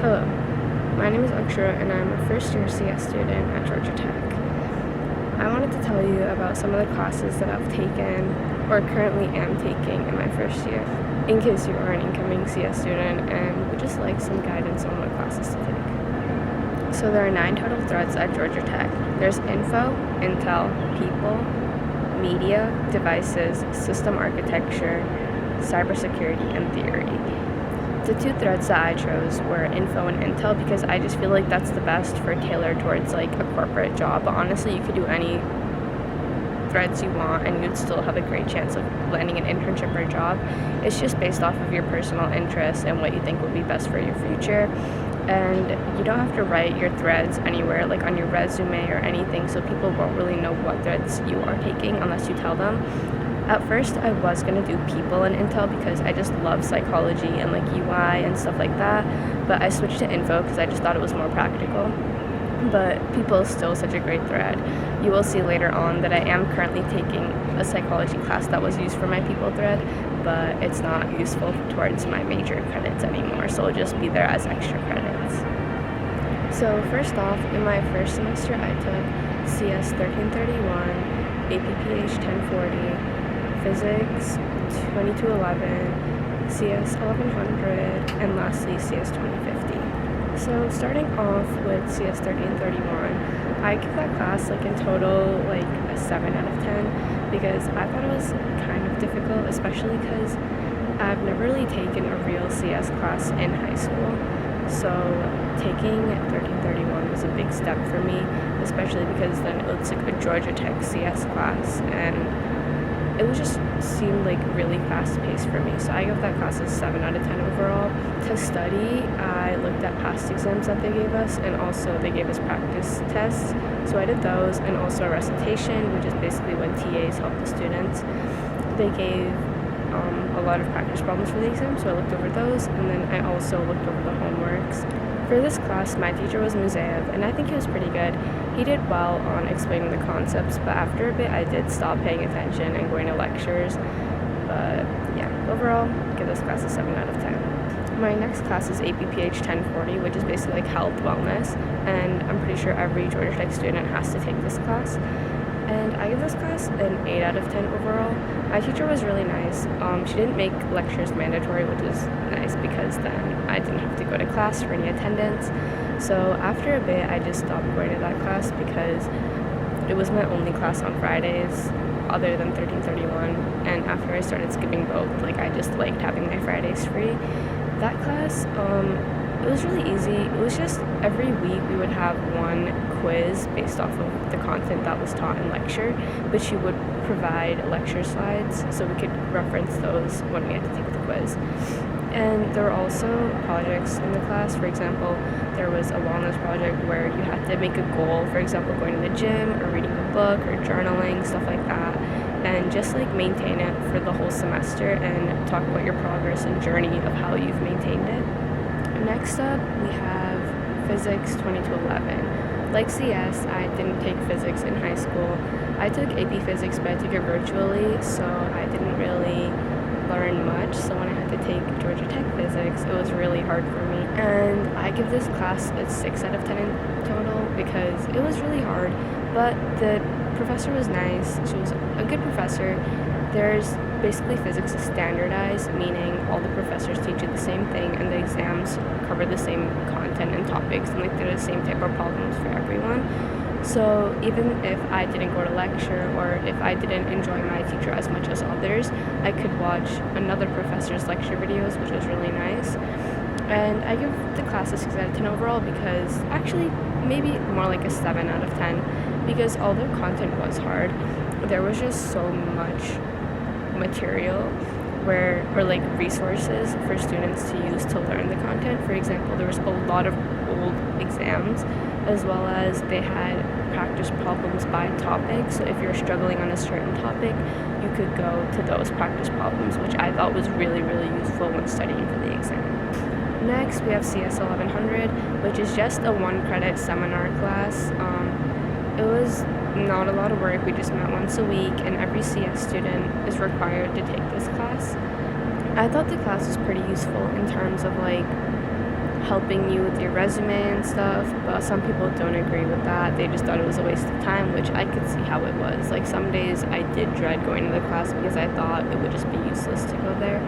Hello, my name is Akshara and I'm a first year CS student at Georgia Tech. I wanted to tell you about some of the classes that I've taken or currently am taking in my first year, in case you are an incoming CS student and would just like some guidance on what classes to take. So there are 9 total threads at Georgia Tech. There's Info, Intel, People, Media, Devices, System Architecture, Cybersecurity, and Theory. The 2 threads that I chose were Info and Intel because I just feel like that's the best for tailored towards like a corporate job. But honestly, you could do any threads you want and you'd still have a great chance of landing an internship or a job. It's just based off of your personal interests and what you think would be best for your future. And you don't have to write your threads anywhere, like on your resume or anything, so people won't really know what threads you are taking unless you tell them. At first, I was going to do People and Intel because I just love psychology and like UI and stuff like that, but I switched to Info because I just thought it was more practical. But People is still such a great thread. You will see later on that I am currently taking a psychology class that was used for my People thread, but it's not useful towards my major credits anymore, so it'll just be there as extra credits. So first off, in my first semester I took CS 1331, APPH 1040, Physics 2211, CS 1100, and lastly CS 2050. So starting off with CS 1331, I give that class like in total like a 7 out of 10 because I thought it was kind of difficult, especially because I've never really taken a real CS class in high school. So taking 1331 was a big step for me, especially because then it was like a Georgia Tech CS class and it was just seemed like really fast-paced for me. So I give that class a 7 out of 10 overall. To study, I looked at past exams that they gave us, and also they gave us practice tests. So I did those, and also a recitation, which is basically when TAs help the students. They gave a lot of practice problems for the exam, so I looked over those, and then I also looked over the homeworks. For this class, my teacher was Musaev, and I think he was pretty good. He did well on explaining the concepts, but after a bit I did stop paying attention and going to lectures. But yeah, overall, give this class a 7 out of 10. My next class is APPH 1040, which is basically like health wellness, and I'm pretty sure every Georgia Tech student has to take this class. And I give this class an 8 out of 10 overall. My teacher was really nice. She didn't make lectures mandatory, which was nice because then I didn't have to go to class for any attendance. So after a bit, I just stopped going to that class because it was my only class on Fridays other than 1331. And after I started skipping both, like I just liked having my Fridays free. That class, it was really easy. It was just every week we would have one quiz based off of the content that was taught in lecture, but she would provide lecture slides so we could reference those when we had to take the quiz. And there were also projects in the class. For example, there was a wellness project where you had to make a goal, for example, going to the gym or reading a book or journaling, stuff like that, and just like maintain it for the whole semester and talk about your progress and journey of how you've maintained it. Next up, we have Physics 2211. Like CS, I didn't take physics in high school. I took AP Physics, but I took it virtually, so I didn't really learn much. So when I had to take Georgia Tech Physics, it was really hard for me. And I give this class a 6 out of 10 in total because it was really hard, but the professor was nice. She was a good professor. There's basically physics is standardized, meaning all the professors teach you the same thing and the exams cover the same content and topics and like they're the same type of problems for everyone. So even if I didn't go to lecture or if I didn't enjoy my teacher as much as others, I could watch another professor's lecture videos, which was really nice. And I give the class a 6 out of 10 overall because actually maybe more like a 7 out of 10 because although content was hard, there was just so much material or like resources for students to use to learn the content. For example, there was a lot of old exams as well as they had practice problems by topic. So if you're struggling on a certain topic, you could go to those practice problems, which I thought was really, really useful when studying for the exam. Next, we have CS 1100, which is just a 1-credit seminar class. It was not a lot of work. We just met once a week, and every CS student is required to take this class. I thought the class was pretty useful in terms of like helping you with your resume and stuff, but some people don't agree with that. They just thought it was a waste of time, which I could see how it was. Like, some days I did dread going to the class because I thought it would just be useless to go there.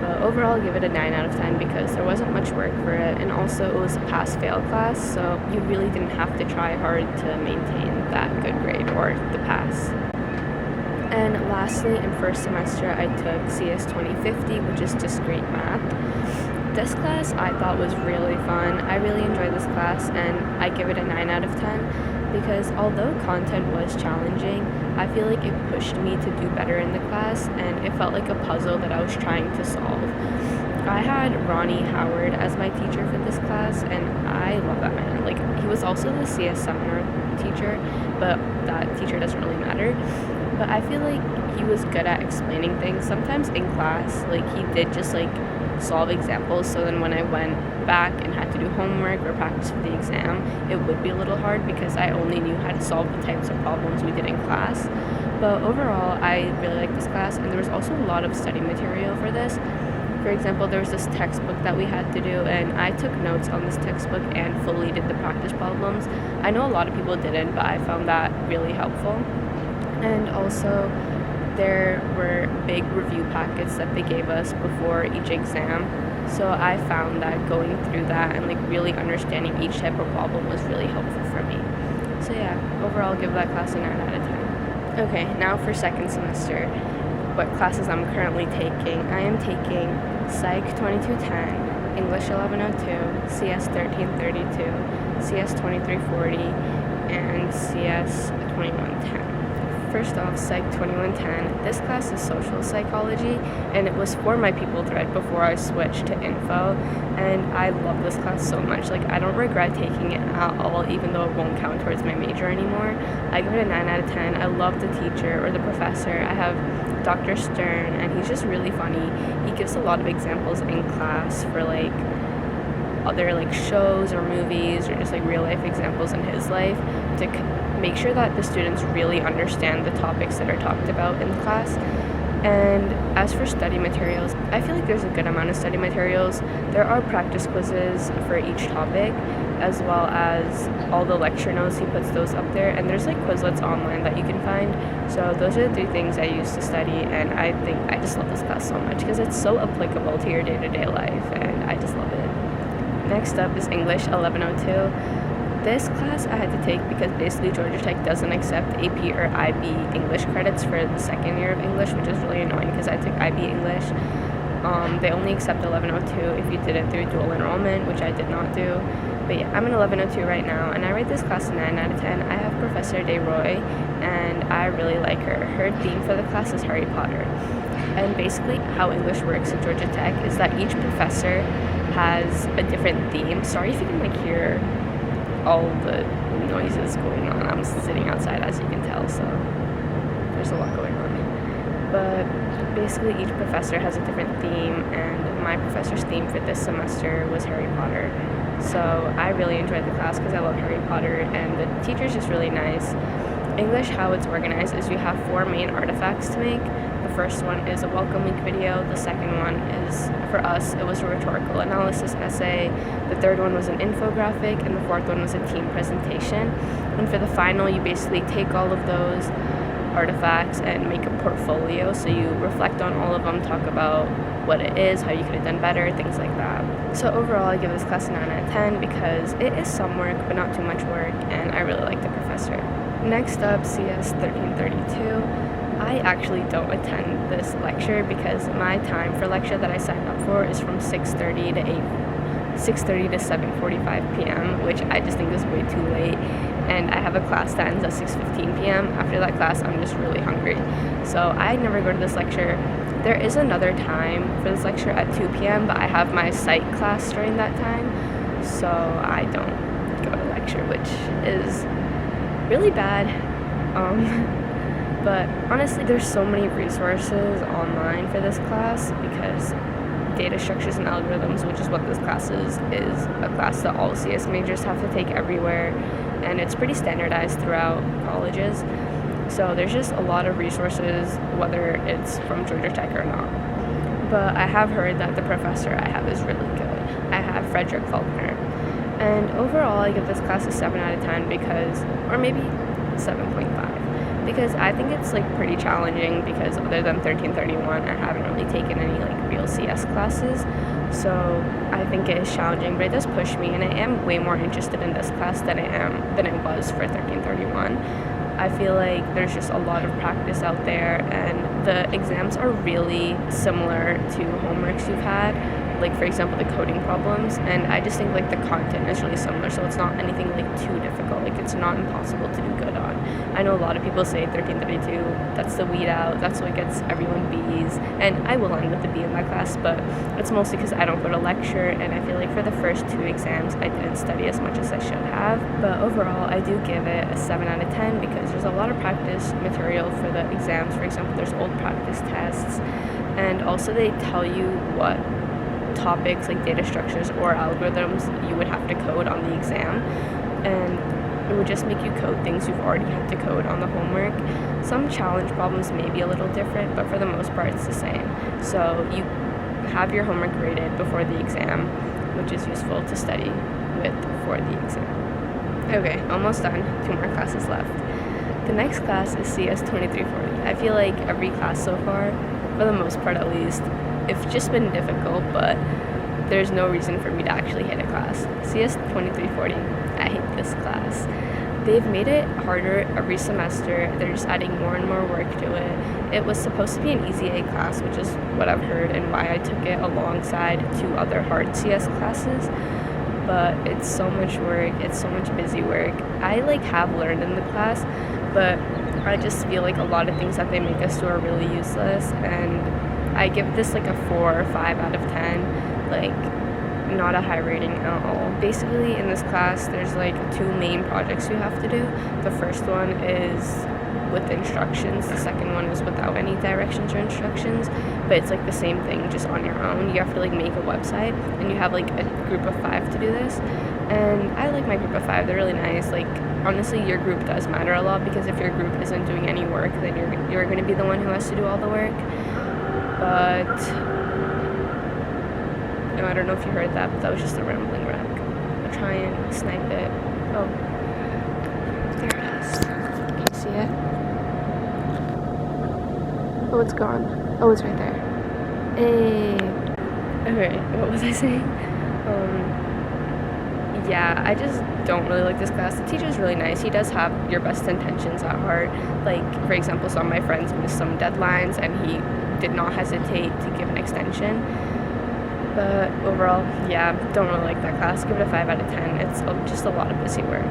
But overall, I'll give it a 9 out of 10 because there wasn't much work for it, and also it was a pass-fail class, so you really didn't have to try hard to maintain that good grade or the pass. And lastly, in first semester, I took CS 2050, which is discrete math. This class I thought was really fun. I really enjoyed this class, and I give it a 9 out of 10 because although content was challenging, I feel like it pushed me to do better in the class, and it felt like a puzzle that I was trying to solve. I had Ronnie Howard as my teacher for this class, and I love that man. Like, he was also the CS seminar teacher, but that teacher doesn't really matter. But I feel like he was good at explaining things. Sometimes in class, like, he did just like solve examples, so then when I went back and had to do homework or practice for the exam, it would be a little hard because I only knew how to solve the types of problems we did in class. But overall, I really liked this class, and there was also a lot of study material for this. For example, there was this textbook that we had to do, and I took notes on this textbook and fully did the practice problems. I know a lot of people didn't, but I found that really helpful. And also, there were big review packets that they gave us before each exam. So I found that going through that and like really understanding each type of problem was really helpful for me. So yeah, overall, I'll give that class a 9 out of 10. Okay, now for second semester, what classes I'm currently taking. I am taking Psych 2210, English 1102, CS 1332, CS 2340, and CS 2110. First off, Psych 2110. This class is social psychology, and it was for my people thread before I switched to info, and I love this class so much. Like, I don't regret taking it at all, even though it won't count towards my major anymore. I give it a 9 out of 10. I love the teacher or the professor. I have Dr. Stern, and he's just really funny. He gives a lot of examples in class for like other like shows or movies or just like real life examples in his life to make sure that the students really understand the topics that are talked about in the class. And as for study materials, I feel like there's a good amount of study materials. There are practice quizzes for each topic, as well as all the lecture notes. He puts those up there, and there's like Quizlets online that you can find. So those are the 3 things I use to study, and I think I just love this class so much because it's so applicable to your day-to-day life, and I just love it. Next up is English 1102. This class I had to take because basically Georgia Tech doesn't accept AP or IB English credits for the second year of English, which is really annoying because I took IB English. They only accept 1102 if you did it through dual enrollment, which I did not do. But yeah, I'm in 1102 right now, and I rate this class a 9 out of 10. I have Professor DeRoy, and I really like her. Her theme for the class is Harry Potter. And basically how English works at Georgia Tech is that each professor has a different theme. Sorry if you can like hear all the noises going on. I'm sitting outside, as you can tell, so there's a lot going on. But basically each professor has a different theme, and my professor's theme for this semester was Harry Potter. So I really enjoyed the class because I love Harry Potter, and the teacher's just really nice. English, how it's organized is you have 4 main artifacts to make. The first one is a welcome week video. The second one is, for us, it was a rhetorical analysis essay. The third one was an infographic, and the fourth one was a team presentation. And for the final, you basically take all of those artifacts and make a portfolio. So you reflect on all of them, talk about what it is, how you could have done better, things like that. So overall, I give this class a 9 out of 10 because it is some work, but not too much work, and I really like the professor. Next up, CS 1332. I actually don't attend this lecture because my time for lecture that I signed up for is from 6:30 to 7:45 p.m., which I just think is way too late. And I have a class that ends at 6:15 p.m. After that class, I'm just really hungry. So I never go to this lecture. There is another time for this lecture at 2 p.m., but I have my psych class during that time, so I don't go to lecture, which is really bad. But honestly, there's so many resources online for this class because data structures and algorithms, which is what this class is a class that all CS majors have to take everywhere, and it's pretty standardized throughout colleges. So there's just a lot of resources, whether it's from Georgia Tech or not. But I have heard that the professor I have is really good. I have Frederick Faulkner. And overall, I give this class a 7 out of 10 because, or maybe 7.5, because I think it's like pretty challenging because other than 1331, I haven't really taken any like real CS classes. So I think it is challenging, but it does push me, and I am way more interested in this class than I was for 1331. I feel like there's just a lot of practice out there, and the exams are really similar to homeworks you've had, like for example the coding problems, and I just think like the content is really similar, so it's not anything like too difficult. Like it's not impossible to do good on. I know a lot of people say 1332, that's the weed out, that's what gets everyone B's, and I will end with a B in that class, but it's mostly because I don't go to lecture, and I feel like for the first 2 exams I didn't study as much as I should have. But overall, I do give it a 7 out of 10 because there's a lot of practice material for the exams. For example, there's old practice tests, and also they tell you what topics like data structures or algorithms you would have to code on the exam, and it would just make you code things you've already had to code on the homework. Some challenge problems may be a little different, but for the most part it's the same. So you have your homework graded before the exam, which is useful to study with for the exam. Okay, almost done. 2 more classes left. The next class is CS 2340. I feel like every class so far, for the most part at least, it's just been difficult, but there's no reason for me to actually hate a class. CS 2340, I hate this class. They've made it harder every semester. They're just adding more and more work to it. It was supposed to be an easy A class, which is what I've heard and why I took it alongside 2 other hard CS classes. But it's so much work, it's so much busy work. I like have learned in the class, but I just feel like a lot of things that they make us do are really useless, and I give this like a 4 or 5 out of 10, like not a high rating at all. Basically in this class there's like 2 main projects you have to do. The first one is with instructions, the second one is without any directions or instructions, but it's like the same thing just on your own. You have to like make a website, and you have like a group of 5 to do this, and I like my group of 5. They're really nice. Like honestly, your group does matter a lot, because if your group isn't doing any work, then you're going to be the one who has to do all the work. But no, I don't know if you heard that, but that was just a rambling wreck. I'll try and snipe it. Oh, there it is. Can you see it? Oh, it's gone. Oh, it's right there. Hey. Okay, what was I saying? Yeah, I just don't really like this class. The teacher's really nice. He does have your best intentions at heart. Like, for example, some of my friends missed some deadlines, and he did not hesitate to give an extension. But overall, yeah, don't really like that class. Give it a 5 out of 10. It's just a lot of busy work.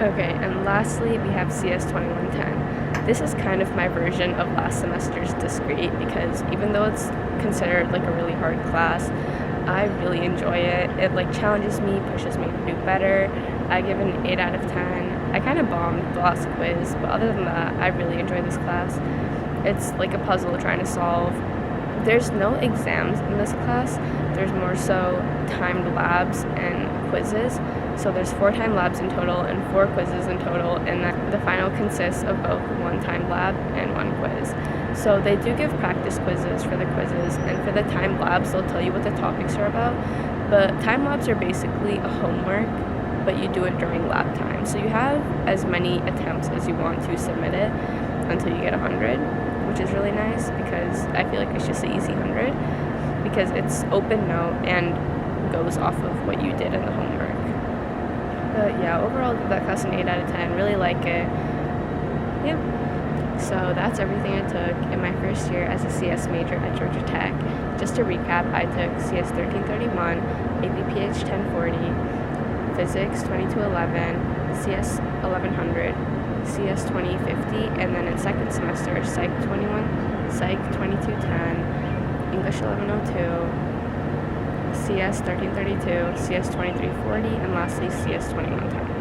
Okay, and lastly, we have CS 2110. This is kind of my version of last semester's Discrete, because even though it's considered like a really hard class, I really enjoy it. It like challenges me, pushes me to do better. I give it an 8 out of 10. I kind of bombed the last quiz, but other than that, I really enjoy this class. It's like a puzzle trying to solve. There's no exams in this class. There's more so timed labs and quizzes. So there's 4 timed labs in total and 4 quizzes in total, and the final consists of both 1 timed lab and 1 quiz. So they do give practice quizzes for the quizzes, and for the timed labs they'll tell you what the topics are about. But timed labs are basically a homework, but you do it during lab time. So you have as many attempts as you want to submit it until you get 100, which is really nice, because I feel like it's just an easy 100, because it's open note and goes off of what you did in the homework. But yeah, overall, give that class an 8 out of 10. Really like it. Yeah. So that's everything I took in my first year as a CS major at Georgia Tech. Just to recap, I took CS 1331, APPH 1040, Physics 2211, CS 1100, CS 2050, and then in second semester, Psych 21, Psych 2210, English 1102, CS 1332, CS 2340, and lastly CS 2110.